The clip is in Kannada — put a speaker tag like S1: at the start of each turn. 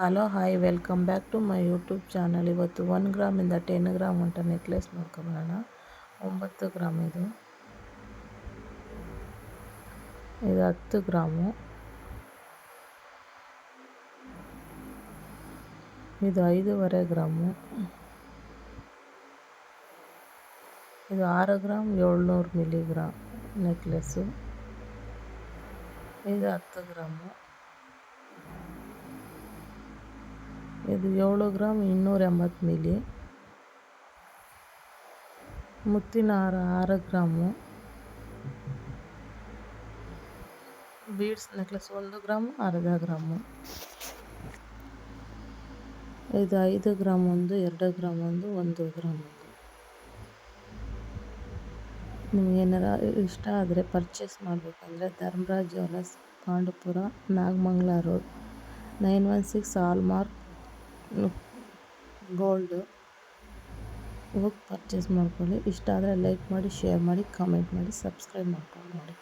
S1: Hello hi welcome back to my YouTube channel. ಇವತ್ತು 1 ಗ್ರಾಮಿಂದ 10 ಗ್ರಾಮ್ ಉಂಟ ನೆಕ್ಲೆಸ್ ನೋಡ್ಕೊಂಬರೋಣ. 9 ಗ್ರಾಮ್ ಇದು 10 ಗ್ರಾಮು, ಇದು 5.5 ಗ್ರಾಮು, ಇದು 6 ಗ್ರಾಮ್ 700 ಮಿಲಿಗ್ರಾಮ್ ನೆಕ್ಲೆಸ್ಸು, ಇದು 10 ಗ್ರಾಮು, ಇದು 7 ಗ್ರಾಮ್ 280 ಮಿಲಿ, ಮುತ್ತಿನ ಹಾರ 6 ಗ್ರಾಮು, ಬೀಡ್ಸ್ ನೆಕ್ಲೆಸ್ 1 ಗ್ರಾಮ್ ಅರ್ಧ ಗ್ರಾಮು, ಇದು 5 ಗ್ರಾಮ್ ಒಂದು, 2 ಗ್ರಾಮ್ ಒಂದು, 1 ಗ್ರಾಮ್ ಒಂದು. ನಿಮಗೇನಾರ ಇಷ್ಟ ಆದರೆ ಪರ್ಚೇಸ್ ಮಾಡಬೇಕಂದ್ರೆ Dharmaraj jewellers, Pandupura, Nagamangala road, 916 hallmark gold ಹೋಗಿ ಪರ್ಚೇಸ್ ಮಾಡ್ಕೊಳ್ಳಿ. ಇಷ್ಟ ಆದರೆ ಲೈಕ್ ಮಾಡಿ, ಶೇರ್ ಮಾಡಿ, ಕಾಮೆಂಟ್ ಮಾಡಿ, ಸಬ್ಸ್ಕ್ರೈಬ್ ಮಾಡ್ಕೊಂಡು ನೋಡಿ.